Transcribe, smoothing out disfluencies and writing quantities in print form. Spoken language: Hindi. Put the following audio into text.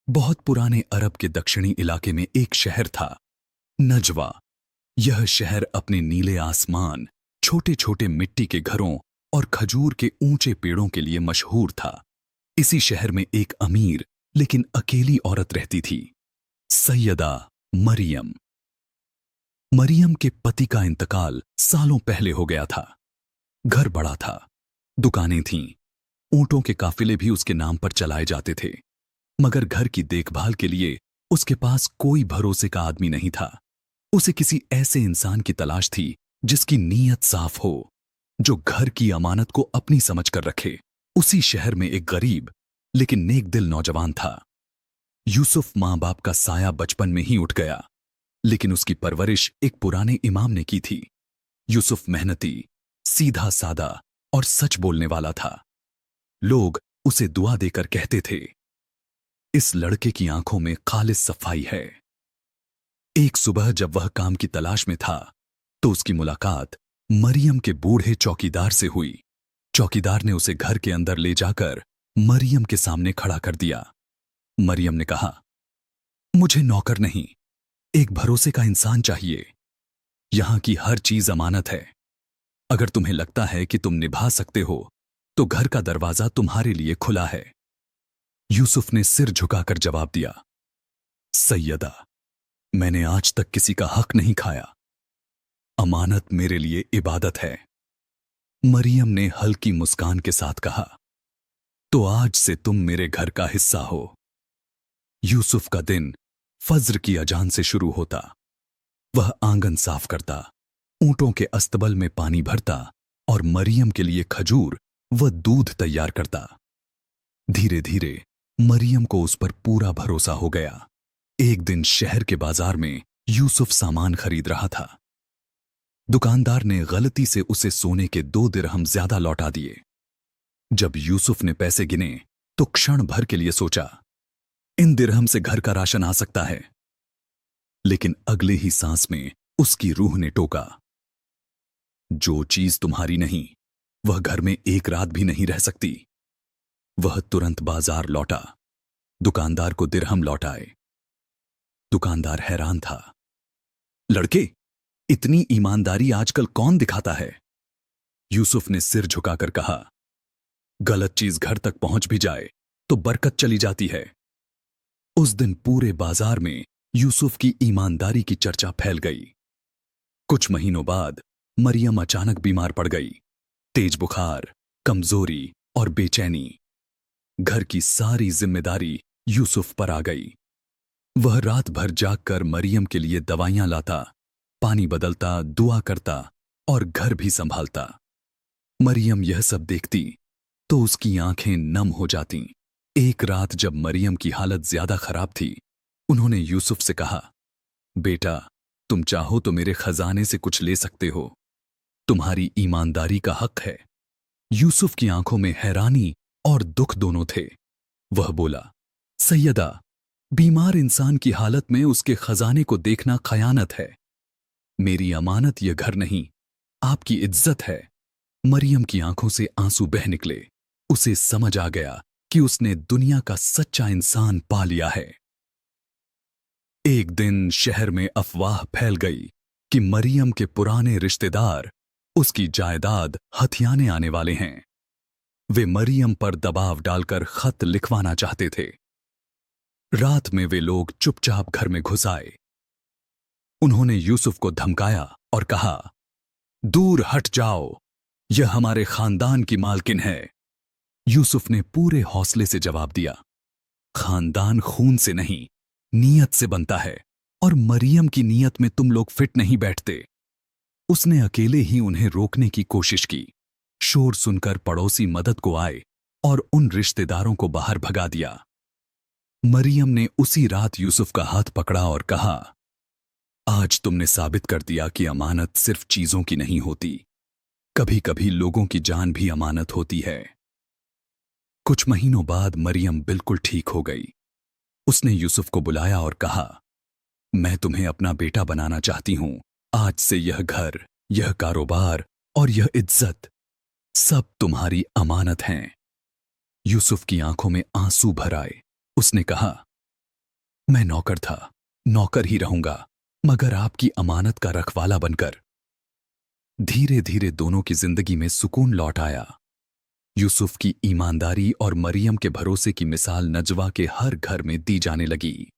बहुत पुराने अरब के दक्षिणी इलाके में एक शहर था, नजवा। यह शहर अपने नीले आसमान, छोटे छोटे मिट्टी के घरों और खजूर के ऊंचे पेड़ों के लिए मशहूर था। इसी शहर में एक अमीर लेकिन अकेली औरत रहती थी, सैयदा मरियम। मरियम के पति का इंतकाल सालों पहले हो गया था। घर बड़ा था, दुकानें थीं, ऊंटों के काफिले भी उसके नाम पर चलाए जाते थे, मगर घर की देखभाल के लिए उसके पास कोई भरोसे का आदमी नहीं था। उसे किसी ऐसे इंसान की तलाश थी जिसकी नीयत साफ हो, जो घर की अमानत को अपनी समझ कर रखे। उसी शहर में एक गरीब लेकिन नेक दिल नौजवान था। यूसुफ मां बाप का साया बचपन में ही उठ गया, लेकिन उसकी परवरिश एक पुराने इमाम ने की थी। यूसुफ मेहनती, सीधा सादा और सच बोलने वाला था। लोग उसे दुआ देकर कहते थे, इस लड़के की आंखों में खालिस सफाई है। एक सुबह जब वह काम की तलाश में था तो उसकी मुलाकात मरियम के बूढ़े चौकीदार से हुई। चौकीदार ने उसे घर के अंदर ले जाकर मरियम के सामने खड़ा कर दिया। मरियम ने कहा, मुझे नौकर नहीं, एक भरोसे का इंसान चाहिए। यहां की हर चीज अमानत है। अगर तुम्हें लगता है कि तुम निभा सकते हो तो घर का दरवाजा तुम्हारे लिए खुला है। यूसुफ ने सिर झुकाकर जवाब दिया, सैयदा, मैंने आज तक किसी का हक नहीं खाया। अमानत मेरे लिए इबादत है। मरियम ने हल्की मुस्कान के साथ कहा, तो आज से तुम मेरे घर का हिस्सा हो। यूसुफ का दिन फज्र की अजान से शुरू होता। वह आंगन साफ करता, ऊंटों के अस्तबल में पानी भरता और मरियम के लिए खजूर व दूध तैयार करता। धीरे धीरे मरियम को उस पर पूरा भरोसा हो गया। एक दिन शहर के बाजार में यूसुफ सामान खरीद रहा था। दुकानदार ने गलती से उसे सोने के 2 दिरहम ज्यादा लौटा दिए। जब यूसुफ ने पैसे गिने तो क्षण भर के लिए सोचा, इन दिरहम से घर का राशन आ सकता है। लेकिन अगले ही सांस में उसकी रूह ने टोका, जो चीज तुम्हारी नहीं वह घर में एक रात भी नहीं रह सकती। वह तुरंत बाजार लौटा, दुकानदार को दिरहम लौटाए। दुकानदार हैरान था, लड़के, इतनी ईमानदारी आजकल कौन दिखाता है? यूसुफ ने सिर झुकाकर कहा, गलत चीज घर तक पहुंच भी जाए तो बरकत चली जाती है। उस दिन पूरे बाजार में यूसुफ की ईमानदारी की चर्चा फैल गई। कुछ महीनों बाद मरियम अचानक बीमार पड़ गई। तेज बुखार, कमजोरी और बेचैनी। घर की सारी जिम्मेदारी यूसुफ पर आ गई। वह रात भर जागकर मरियम के लिए दवाइयां लाता, पानी बदलता, दुआ करता और घर भी संभालता। मरियम यह सब देखती तो उसकी आंखें नम हो जातीं। एक रात जब मरियम की हालत ज्यादा खराब थी, उन्होंने यूसुफ से कहा, बेटा, तुम चाहो तो मेरे खजाने से कुछ ले सकते हो। तुम्हारी ईमानदारी का हक है। यूसुफ की आंखों में हैरानी और दुख दोनों थे। वह बोला, सैयदा, बीमार इंसान की हालत में उसके खजाने को देखना खयानत है। मेरी अमानत यह घर नहीं, आपकी इज्जत है। मरियम की आंखों से आंसू बह निकले। उसे समझ आ गया कि उसने दुनिया का सच्चा इंसान पा लिया है। एक दिन शहर में अफवाह फैल गई कि मरियम के पुराने रिश्तेदार उसकी जायदाद हथियाने आने वाले हैं। वे मरियम पर दबाव डालकर खत लिखवाना चाहते थे। रात में वे लोग चुपचाप घर में घुस आए। उन्होंने यूसुफ को धमकाया और कहा, दूर हट जाओ, यह हमारे खानदान की मालकिन है। यूसुफ ने पूरे हौसले से जवाब दिया, खानदान खून से नहीं, नीयत से बनता है, और मरियम की नीयत में तुम लोग फिट नहीं बैठते। उसने अकेले ही उन्हें रोकने की कोशिश की। शोर सुनकर पड़ोसी मदद को आए और उन रिश्तेदारों को बाहर भगा दिया। मरियम ने उसी रात यूसुफ का हाथ पकड़ा और कहा, आज तुमने साबित कर दिया कि अमानत सिर्फ चीजों की नहीं होती, कभी कभी लोगों की जान भी अमानत होती है। कुछ महीनों बाद मरियम बिल्कुल ठीक हो गई। उसने यूसुफ को बुलाया और कहा, मैं तुम्हें अपना बेटा बनाना चाहती हूं। आज से यह घर, यह कारोबार और यह इज्जत सब तुम्हारी अमानत हैं। यूसुफ की आंखों में आंसू भर आए। उसने कहा, मैं नौकर था, नौकर ही रहूंगा, मगर आपकी अमानत का रखवाला बनकर। धीरे धीरे दोनों की जिंदगी में सुकून लौट आया। यूसुफ की ईमानदारी और मरियम के भरोसे की मिसाल नजवा के हर घर में दी जाने लगी।